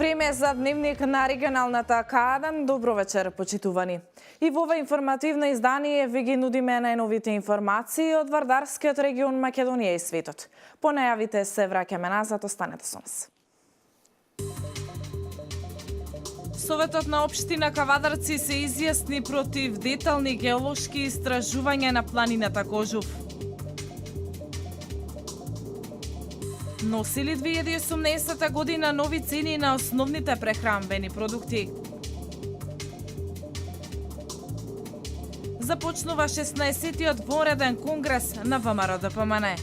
Време за дневник на регионалната К1. Добро вечер, почитувани. И во ова информативно издание ви ги нудиме најновите информации од Вардарскиот регион Македонија и светот. По најавите се враќаме назад, останете со нас. Советот на општина Кавадарци се изјасни против детални геолошки истражувања на планината Кожув. Носили 2018 година нови цени на основните прехранбени продукти. Започнува 16-тиот пореден конгрес на ВМРО-ДПМН.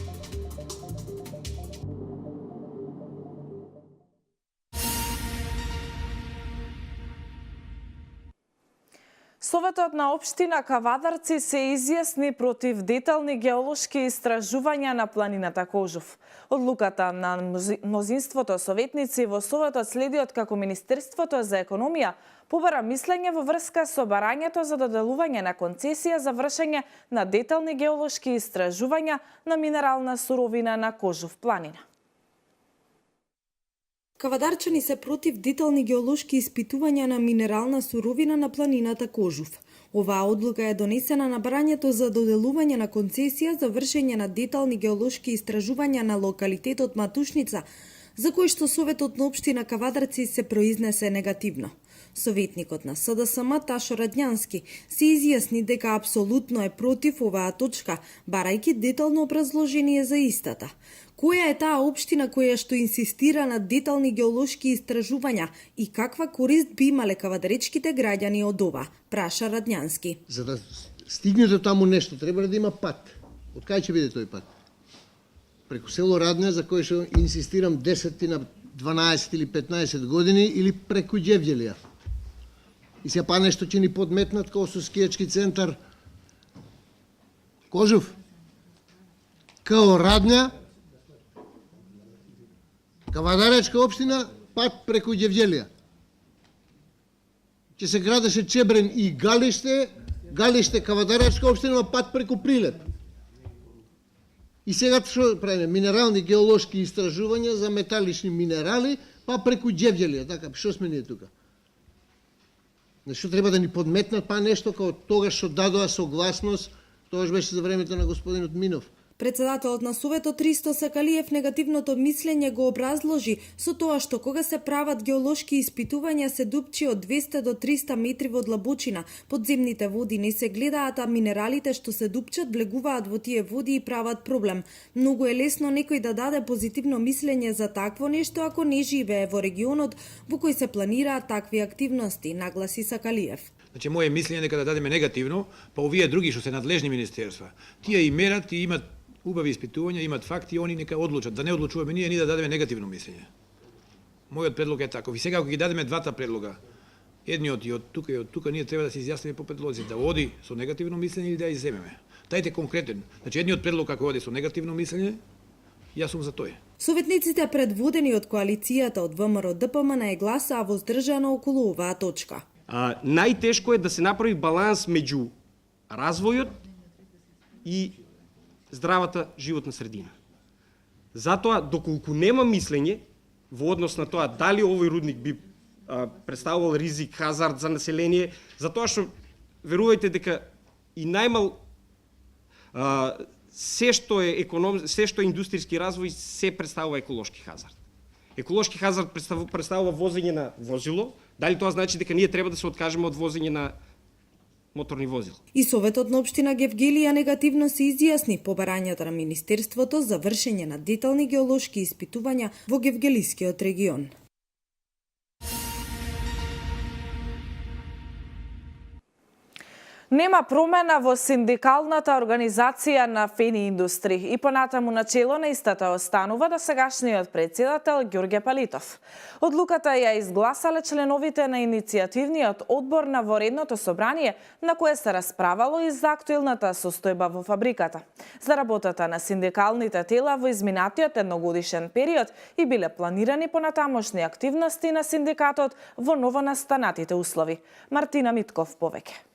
Советот на општина Кавадарци се изјасни против детални геолошки истражувања на планината Кожув. Одлуката на мнозинството советници во Советот следи од како Министерството за економија побара мислење во врска со барањето за доделување на концесија за вршење на детални геолошки истражувања на минерална суровина на Кожув планина. Кавадарчани се против детални геолошки испитувања на минерална суровина на планината Кожув. Оваа одлука е донесена на барањето за доделување на концесија за вршење на детални геолошки истражувања на локалитетот Матушница, за кој што Советот на општина Кавадарци се произнесе негативно. Советникот на СДСМ Ташо Радњански се изјасни дека апсолутно е против оваа точка, барајќи детално образложение за истата. Која е таа општина која што инсистира на детални геолошки истражувања и каква корист би имале кавадаречките граѓани од ова, праша Радњански. За да стигне до таму нешто, треба да има пат. Од кај ќе биде тој пат? Преку село Радња, за кој што инсистирам 10 на 12 или 15 години, или преку Ѓевѓелија. И се па нешто ќе ни подметнат како со скијачки центар Кожув. Као Радња, Кавадаречка општина, пат преку Ѓевѓелија. Ќе се градеше Чебрен и Галиште, Кавадаречка општина, пат преку Прилеп. И сега што правиме? Минерални геолошки истражувања за металични минерали, па преку Ѓевѓелија. Така, што сме ние тука? Нешто треба да ни подметнат, па нешто како тогаш што дадоа согласност, тогаш беше за времето на господинот Минов. Председателот на Советот Ристо Сакалиев негативното мислење го образложи со тоа што кога се прават геолошки испитувања се дупчи од 200 до 300 метри во длабочина. Подземните води не се гледаат, а минералите што се дупчат влегуваат во тие води и прават проблем. Многу е лесно некој да даде позитивно мислење за такво нешто ако не живее во регионот во кој се планираат такви активности, нагласи Сакалиев. Значи, моје мислење дека да дадеме негативно, па овие други што се надлежни министерства, тие и мерат и имат убави испитувања, имат факти и они нека одлучат. Да не одлучуваме ние да дадеме негативно мислење. Мојот предлог е таков. И сега ако ги дадеме двата предлога, едниот и од тука ние треба да се изјасниме по предлози, да оди со негативно мислење или да ја изземеме. Тајте конкретен. Значи едниот предлог ако оди со негативно мислење, јас сум за тој. Советниците предводени од коалицијата од ВМРО-ДПМН гласаа воздржано околу оваа точка. Најтешко е да се направи баланс меѓу развојот и здравата животна средина. Затоа, доколку нема мислење во однос на тоа дали овој рудник би представувал ризик, хазард за население, затоа што верувајте дека и најмал се што е индустријски развој се представува еколошки хазард. Еколошки хазард представува возење на возило. Дали тоа значи дека ние треба да се откажеме од возење на моторни возила? И Советот на општина Ѓевѓелија негативно се изјасни по барањата на Министерството за вршење на детални геолошки испитувања во Ѓевѓелискиот регион. Нема промена во синдикалната организација на Фени Индустри и понатаму начело на истата останува досегашниот председател Ѓорѓе Палитов. Одлуката ја изгласале членовите на иницијативниот одбор на воредното собрание, на кое се расправало и за актуелната состојба во фабриката, за работата на синдикалните тела во изминатиот едногодишен период и биле планирани понатамошни активности на синдикатот во новонастанатите услови. Мартина Митков повеќе.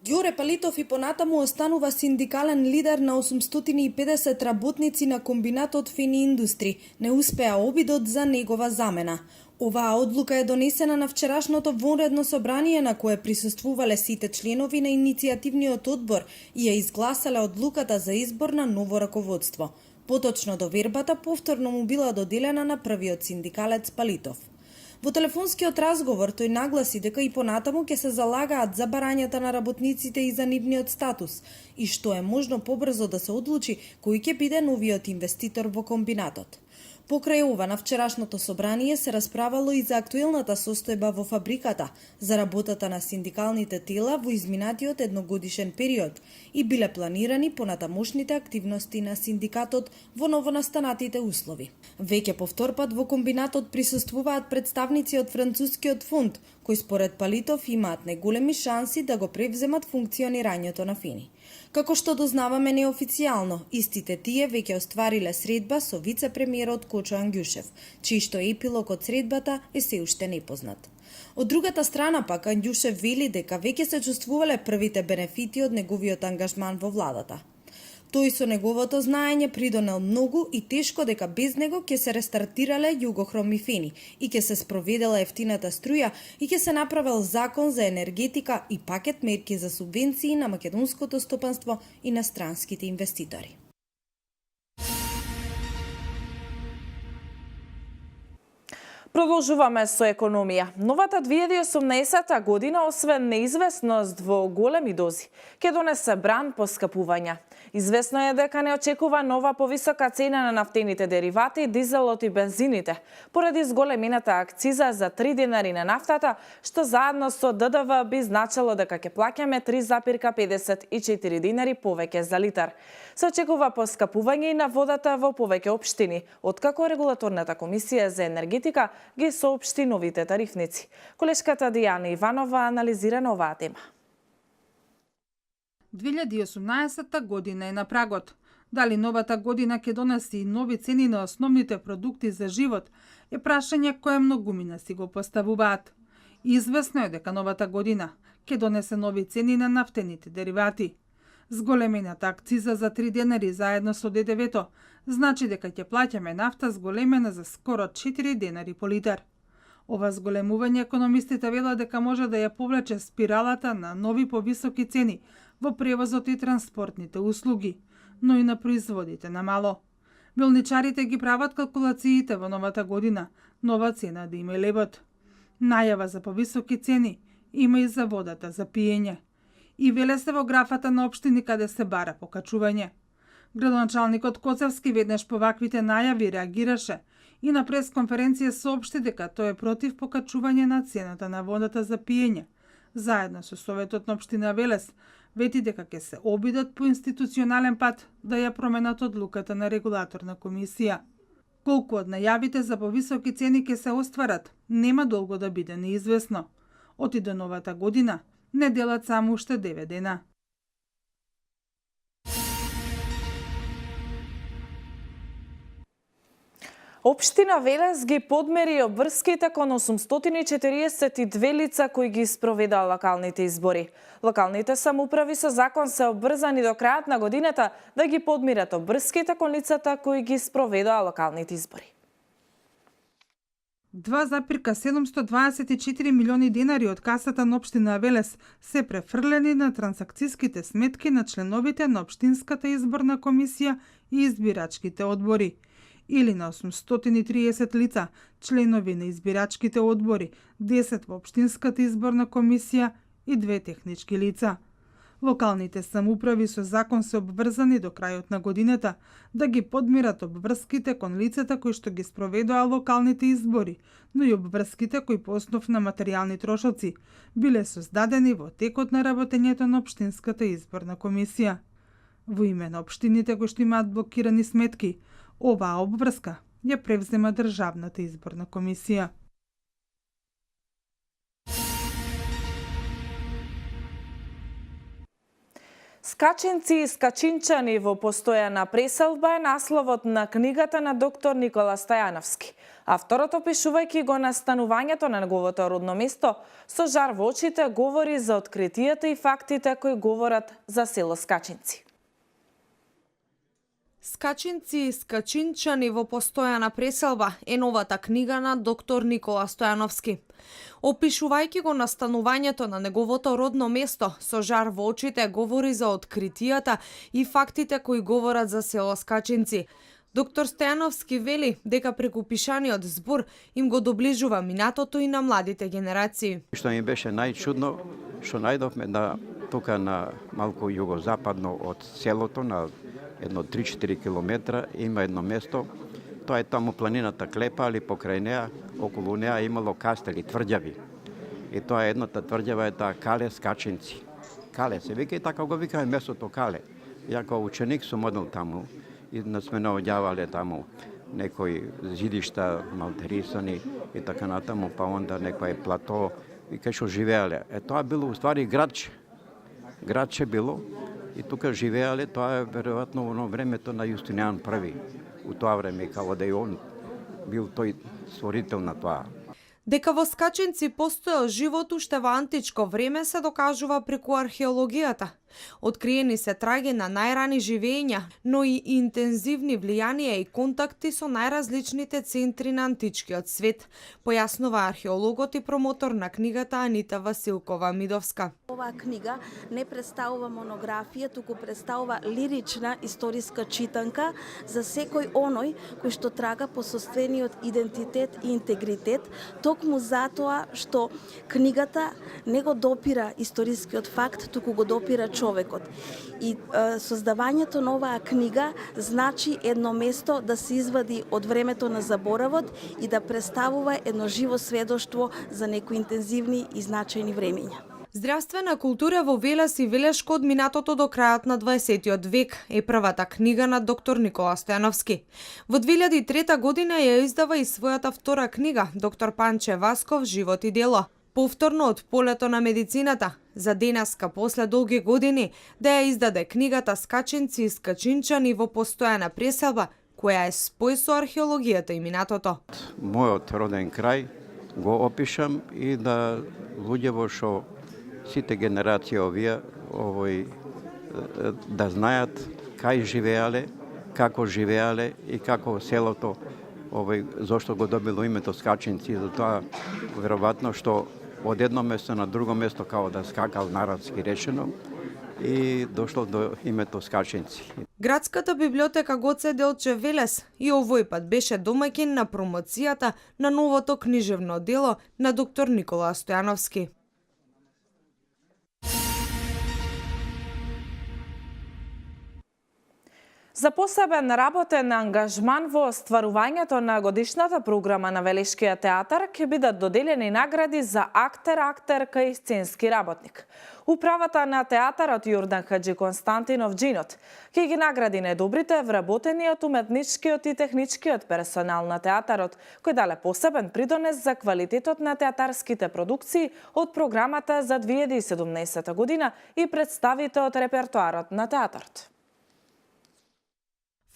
Ѓоре Палитов и понатаму останува синдикален лидер на 850 работници на комбинатот Фени Индустри. Не успеа обидот за негова замена. Оваа одлука е донесена на вчерашното вонредно собрание на кое присуствувале сите членови на иницијативниот одбор и ја изгласале одлуката за избор на ново раководство. Поточно довербата повторно му била доделена на првиот синдикалец Палитов. Во телефонскиот разговор тој нагласи дека и понатаму ќе се залагаат за барањата на работниците и за нивниот статус и што е можно побрзо да се одлучи кој ќе биде новиот инвеститор во комбинатот. Покрај ова, на вчерашното собрание се расправало и за актуелната состојба во фабриката, за работата на синдикалните тела во изминатиот едногодишен период и биле планирани понатамошните активности на синдикатот во новонастанатите услови. Веќе по втор пат во комбинатот присуствуваат представници од францускиот фонд, кои според Палитов имаат најголеми шанси да го превземат функционирањето на Фени. Како што дознаваме неофицијално, истите тие веќе оствариле средба со вице-премиерот Кочо Ангјушев, чиј што епилог од средбата е се уште непознат. Од другата страна пак Ангјушев вели дека веќе се чувствувале првите бенефити од неговиот ангажман во владата. Тој со неговото знаење придонел многу и тешко дека без него ќе се рестартирале Југохром и Фени и ќе се спроведела ефтината струја и ќе се направил закон за енергетика и пакет мерки за субвенции на македонското стопанство и на странските инвеститори. Продолжуваме со економија. Новата 2018 година, освен неизвестност во големи дози, ќе донесе бран поскапувања. Известно е дека не очекува нова повисока цена на нафтените деривати, дизелот и бензините, поради зголемената акциза за 3 денари на нафтата, што заедно со ДДВ би значило дека ќе плаќаме 3,54 денари повеќе за литар. Се очекува поскапување и на водата во повеќе општини, откако Регулаторната комисија за енергетика ги соопшти новите тарифници. Колешката Дијана Иванова анализира на оваа тема. 2018 година е на прагот. Дали новата година ќе донеси и нови цени на основните продукти за живот е прашање кое многумина си го поставуваат. Известно е дека новата година ќе донесе нови цени на нафтените деривати. Зголемената акциза за 3 денари заедно со ДДВ-то значи дека ќе плаќаме нафта зголемена за скоро 4 денари по литар. Ова зголемување економистите велат дека може да ја повлече спиралата на нови повисоки цени во превозот и транспортните услуги, но и на производите на мало. Белничарите ги прават калкулациите во новата година, нова цена да има и лебот. Најава за повисоки цени има и за водата за пиење. И веле се во графата на општини каде се бара покачување. Градоначалникот Коцевски веднаш по ваквите најави реагираше и на пресконференција соопшти дека тој е против покачување на цената на водата за пиење. Заедно со Советот на општина Велес вети дека ќе се обидат по институционален пат да ја променат одлуката на Регулаторна комисија. Колку од најавите за повисоки цени ќе се остварат, нема долго да биде неизвестно. Оти до новата година не делат само уште 9 дена. Општина Велес ги подмери обврските кон 842 лица кои ги спроведаа локалните избори. Локалните самоуправи со закон се обврзани до крајот на годината да ги подмират обврските кон лицата кои ги спроведаа локалните избори. 2,724 милиони денари од касата на општина Велес се префрлени на трансакциските сметки на членовите на општинската изборна комисија и избирачките одбори, или на 830 лица, членови на избирачките одбори, 10 во општинската изборна комисија и 2 технички лица. Локалните самоуправи со закон се обврзани до крајот на годината да ги подмират обврските кон лицата кои што ги спроведоа локалните избори, но и обврските кои по основ на материјални трошоци биле создадени во текот на работењето на Општинската изборна комисија. Во име на општините кои што имаат блокирани сметки, оваа обврска ја превзема Државната изборна комисија. Скаченци и скачинчани во постојана преселба е насловот на книгата на доктор Никола Стојановски. Авторот, опишувајќи го настанувањето на неговото родно место, со жар во очите говори за откритијата и фактите кои говорат за село Скачинци. Скачинци и скачинчани во постојана преселба е новата книга на доктор Никола Стојановски. Опишувајќи го настанувањето на неговото родно место, со жар во очите говори за откритијата и фактите кои говорат за село Скачинци. Доктор Стојановски вели дека преку пишаниот збор им го доближува минатото и на младите генерации. Што ми беше најчудно, што најдовме да тука на малку југозападно од селото, на едно 3-4 километра, има едно место. Тоа е таму планината Клепа, али покрај неа, околу неа имало кастели, тврѓави. И тоа е едната тврѓава е таа Кале Скачинци. Кале се вика и така го викаме местото Кале. Ја као ученик сум одел таму и сме наоѓавале таму некои зидишта малтерисани и така натаму, па онда некој плато и кај што живеале. Тоа било уствари градче. Градче било и тука живеале, тоа е веројатно во времето на Јустинијан I. У тоа време, као да и он бил тој створител на тоа. Дека во Скачинци постоел живот уште во античко време се докажува преку археологијата. Откриени се траги на најрани живења, но и интензивни влијанија и контакти со најразличните центри на античкиот свет, појаснува археологот и промотор на книгата Анита Василкова-Мидовска. Оваа книга не представува монографија, туку представува лирична историска читанка за секој оној кој што трага по соствениот идентитет и интегритет, токму затоа што книгата не го допира историскиот факт, туку го допира човекот. И создавањето на оваа книга значи едно место да се извади од времето на заборавот и да представува едно живо сведоштво за некои интензивни и значајни времења. Здравствена култура во Велес и Велешко од минатото до крајот на 20 век е првата книга на доктор Никола Стојановски. Во 2003 година ја издава и својата втора книга, доктор Панче Васков, Живот и дело. Повторно од полето на медицината, за денеска после долги години, да ја издаде книгата Скачинци и скачинчани во постојана преселба, која е спој со археологијата и минатото. Мојот роден крај го опишам и да луѓево што сите генерации овие да знаат кај живеале, како живеале и како селото зошто го добило името Скачинци, затоа веројатно што од едно место на друго место као да скакал народски речено и дошло до името Скачинци. Градската библиотека Гоце Делче Велес и овој пат беше домаќин на промоцијата на новото книжевно дело на доктор Никола Стојановски. За посебен работен ангажман во остварувањето на годишната програма на Велешкиот театар ќе бидат доделени награди за актер, актерка и сценски работник. Управата на театарот Јордан Хаджи Константинов Джинот ќе ги награди најдобрите вработениот уметничкиот и техничкиот персонал на театарот, кој дале посебен придонес за квалитетот на театарските продукции од програмата за 2017 година и представите од репертоарот на театарот.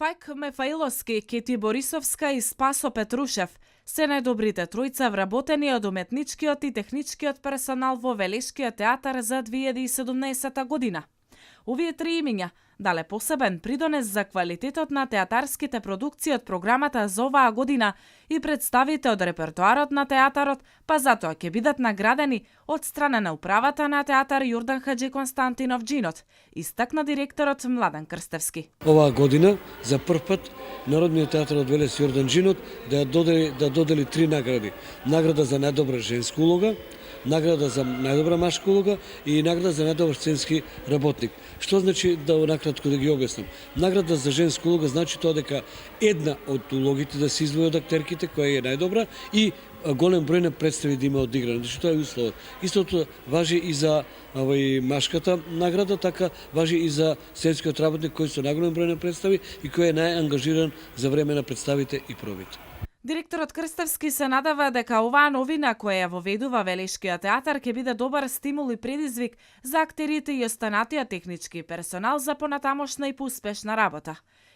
Фајк Мефаиловски, Кети Борисовска и Спасо Петрушев се најдобрите тројца вработени од уметничкиот и техничкиот персонал во Велешкиот театар за 2017 година. Овие три имиња дале посебен придонес за квалитетот на театарските продукции од програмата за оваа година и представите од репертоарот на театарот, па затоа ќе бидат наградени од страна на управата на театар Јордан Хаджи Константинов Джинот, истакна директорот Младен Крстевски. Оваа година за прв пат Народниот театар од Велес Јордан Джинот да додели три награди. Награда за најдобра женска улога, награда за најдобра машка улога и награда за најдобар сценски работник. Што значи да накратко да ги објаснам? Награда за женска улога значи тоа дека една од улогите да се издвои од актерките која е најдобра и голем број на представи да има одиграно. Значи тоа е условот. Истото важи и за машката награда, така важи и за сценскиот работник кој со наголем број на представи и кој е најангажиран за време на представите и пробите. Директорот Крстевски се надава дека оваа новина која ја воведува Велешкиот театар ќе биде добар стимул и предизвик за актерите и останатиот технички персонал за понатамошна и поуспешна работа.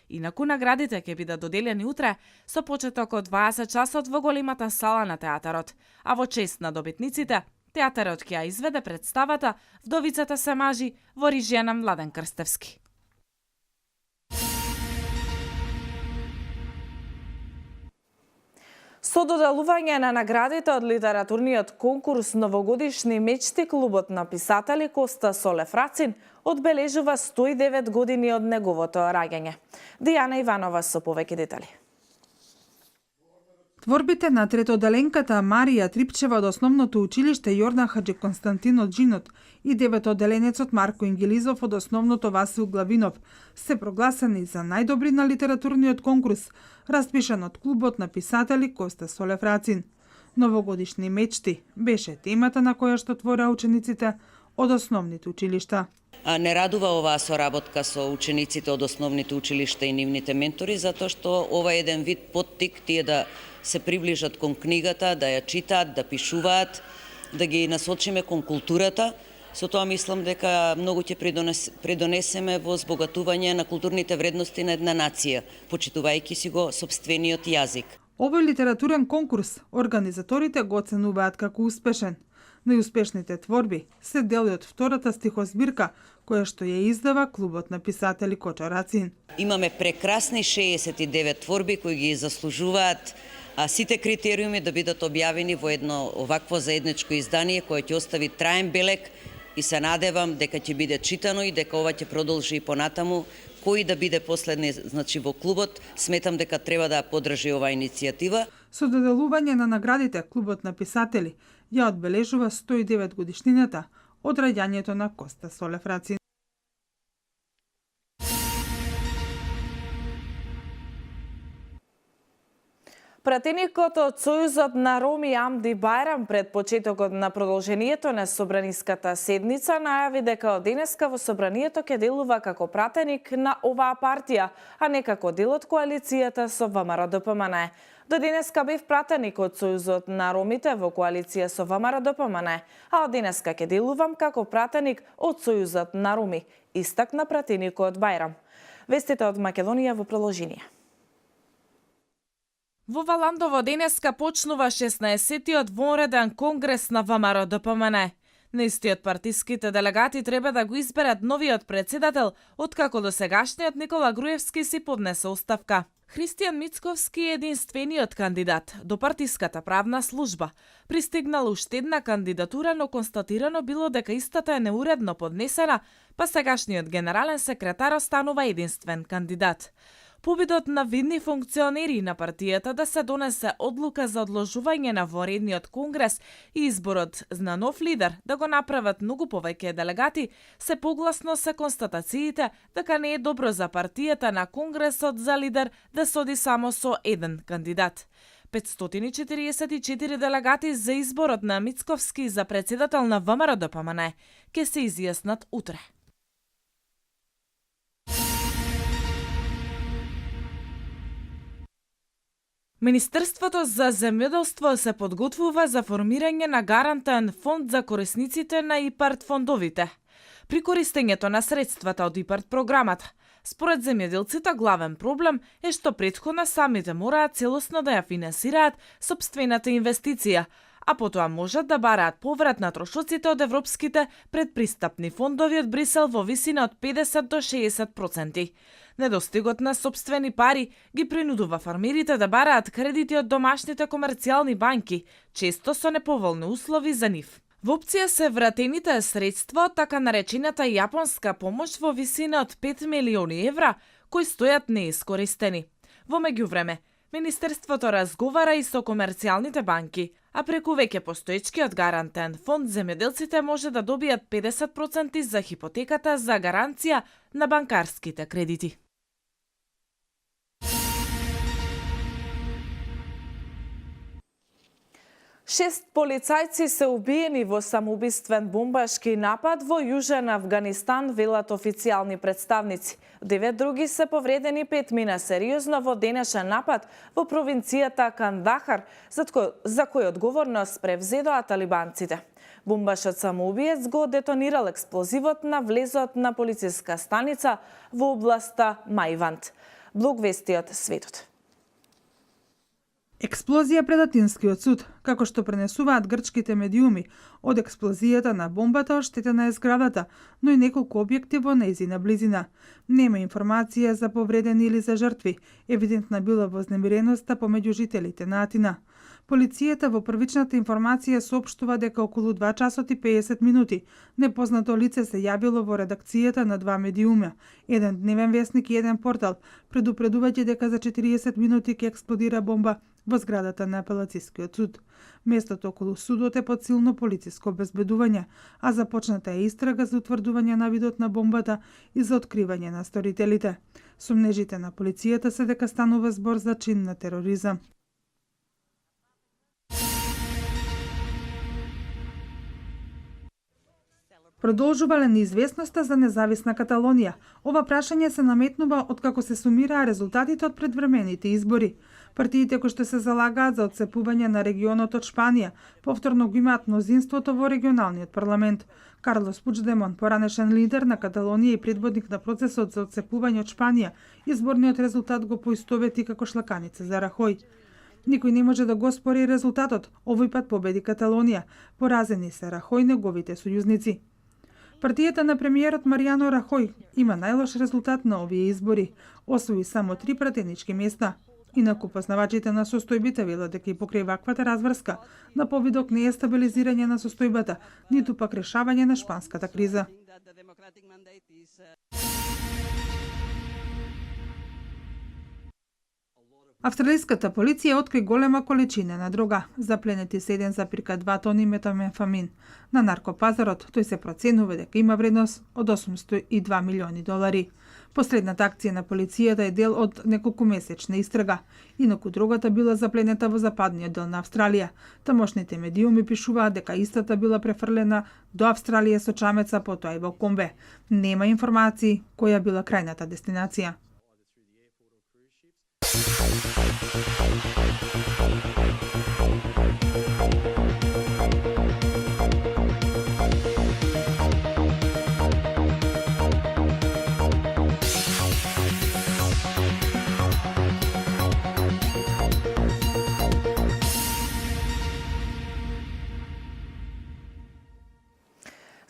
Инаку наградите ќе бидат доделени утре со почеток од 20 часот во големата сала на театарот, а во чест на добитниците театарот ќе ја изведе представата Вдовицата се мажи во режија на Младен Крстевски. Со доделување на наградите од литературниот конкурс Новогодишни мечти, клубот на писатели Коста Солев Рацин одбележува 109 години од неговото раѓање. Дијана Иванова со повеќе детали. Творбите на третоделенката Марија Трипчева од основното училиште Јордан Хаджи Константин од Джинот и деветоделенецот Марко Ингелизов од основното Васил Главинов се прогласени за најдобри на литературниот конкурс, распишан од клубот на писатели Коста Солев Рацин. Новогодишни мечти беше темата на која што твореа учениците од основните училишта. Не радува оваа соработка со учениците од основните училишта и нивните ментори, затоа што ова е еден вид поттик тие да се приближат кон книгата, да ја читаат, да пишуваат, да ги насочиме кон културата. Со тоа мислам дека многу ќе придонесеме во збогатување на културните вредности на една нација, почитувајќи си го сопствениот јазик. Овој литературен конкурс организаторите го оценуваат како успешен. Најуспешните творби се дели од втората стихозбирка, која што ја издава клубот на писатели Кочо Рацин. Имаме прекрасни 69 творби кои ги заслужуваат сите критериуми да бидат објавени во едно овакво заедничко издание кое ќе остави траен белег и се надевам дека ќе биде читано и дека ова ќе продолжи и понатаму. Кој да биде последни, значи во клубот, сметам дека треба да поддржи оваа иницијатива. Со доделување на наградите, клубот на писатели ја одбележува 109 годишнината од раѓањето на Коста Солев Рацин. Пратеникот од Сојузот на Роми Амди Бајрам пред почетокот на продолжението на собраниската седница најави дека од денеска во собранието ќе делува како пратеник на оваа партија, а не како дел од коалицијата со ВМРО-ДПМН. До денеска бев пратеник од Сојузот на Ромите во коалиција со ВМРО-ДПМН, а од денеска ќе делувам како пратеник од Сојузот на Роми, истакна пратеникот Бајрам. Вестите од Македонија во продолжение. Во Валандово денеска почнува 16-тиот вонреден конгрес на ВМРО-ДПМН. На истиот партиските делегати треба да го изберат новиот председател, откако досегашниот Никола Груевски си поднесе оставка. Христијан Мицковски е единствениот кандидат до партиската правна служба. Пристигнала уште една кандидатура, но констатирано било дека истата е неуредно поднесена, па сегашниот генерален секретар останува единствен кандидат. Победот на видни функционери на партијата да се донесе одлука за одложување на воредниот конгрес и изборот на нов лидер да го направат многу повеќе делегати, се погласно се констатациите дека не е добро за партијата на конгресот за лидер да се оди само со еден кандидат. 544 делегати за изборот на Мицковски за председател на ВМРО-ДПМН ќе се изјаснат утре. Министерството за земјоделство се подготвува за формирање на гарантен фонд за корисниците на ИПАРД фондовите. При користењето на средствата од ИПАРД програмата, според земјоделците главен проблем е што претходно самите мораат целосно да ја финансираат сопствената инвестиција, а потоа можат да бараат поврат на трошоците од европските предпристапни фондови од Брисел во висина од 50 до 60%. Недостигот на сопствени пари ги принудува фармерите да бараат кредити од домашните комерцијални банки, често со неповолни услови за нив. Во опција се вратените средства од така наречената јапонска помош во висина од 5 милиони евра, кои стојат неискористени. Во меѓувреме, Министерството разговара и со комерцијалните банки, а преку веќе постоечкиот гарантен фонд земјоделците може да добијат 50% за хипотеката за гаранција на банкарските кредити. Шест полицајци се убиени во самоубиствен бомбашки напад во Јужен Авганистан, велат официјални представници. 9 други се повредени, 5 мина сериозно во денешен напад во провинцијата Кандахар, за кој одговорност превзедоа талибанците. Бомбашот самоубиец го детонирал експлозивот на влезот на полициска станица во областа Мајвант. Блог вести од светот. Експлозија пред Атинскиот суд, како што пренесуваат грчките медиуми, од експлозијата на бомбата оштетена е зградата, но и неколку објекти во нејзина близина. Нема информација за повредени или за жртви, евидентна била вознемиреноста помеѓу жителите на Атина. Полицијата во првичната информација соопштува дека околу 2 часот и 50 минути непознато лице се јавило во редакцијата на 2 медиума, еден дневен весник и еден портал, предупредувајќи дека за 40 минути ќе експлодира бомба во зградата на апелацискиот суд. Местото околу судот е под силно полициско обезбедување, а започната е истрага за утврдување на видот на бомбата и за откривање на сторителите. Сомнежите на полицијата се дека станува збор за чин на тероризам. Продолжува неизвестноста за независна Каталонија. Ова прашање се наметнува откако се сумираа резултатите од предвремените избори. Партиите кои што се залагаат за отцепување на регионот од Шпанија, повторно го имаат мнозинството во регионалниот парламент. Карлос Пучдемон, поранешен лидер на Каталонија и предводник на процесот за отцепување од Шпанија, изборниот резултат го поистовети како шлаканица за Рахој. Никој не може да го оспори резултатот. Овој пат победи Каталонија. Поразени се Рахој и неговите сојузници. Партијата на премиерот Маријано Рахој има најлош резултат на овие избори. Освои само 3 пратенички места. Инаку познавачите на состојбите велат дека и покрај ваквата разврска на повидок не е стабилизирање на состојбата, ниту пак решавање на шпанската криза. Австралиската полиција откри голема количина на дрога, запленети 7,2 тони метамфетамин. На наркопазарот тој се проценува дека има вредност од 802 милиони долари. Последната акција на полицијата е дел од неколкумесечна истрага. Инаку дрогата била запленета во западниот дел на Австралија. Тамошните медиуми пишуваат дека истата била префрлена до Австралија со чамеца, потоа и во комбе. Нема информации која била крајната дестинација.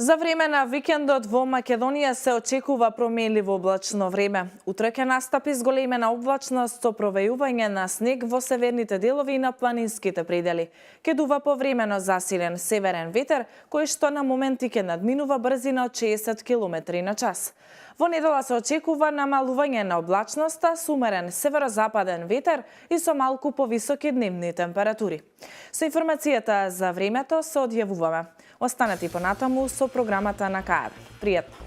За време на викендот во Македонија се очекува променливо облачно време. Утре ќе настапи зголемена облачност со провејување на снег во северните делови и на планинските предели. Ќе дува повремено засилен северен ветер, кој што на моменти ќе надминува брзина од 60 км на час. Во недела се очекува намалување на облачноста со умерен северозападен ветер и со малку повисоки дневни температури. Со информацијата за времето се одјавуваме. Останете и понатаму со програмата на КР. Пријатно!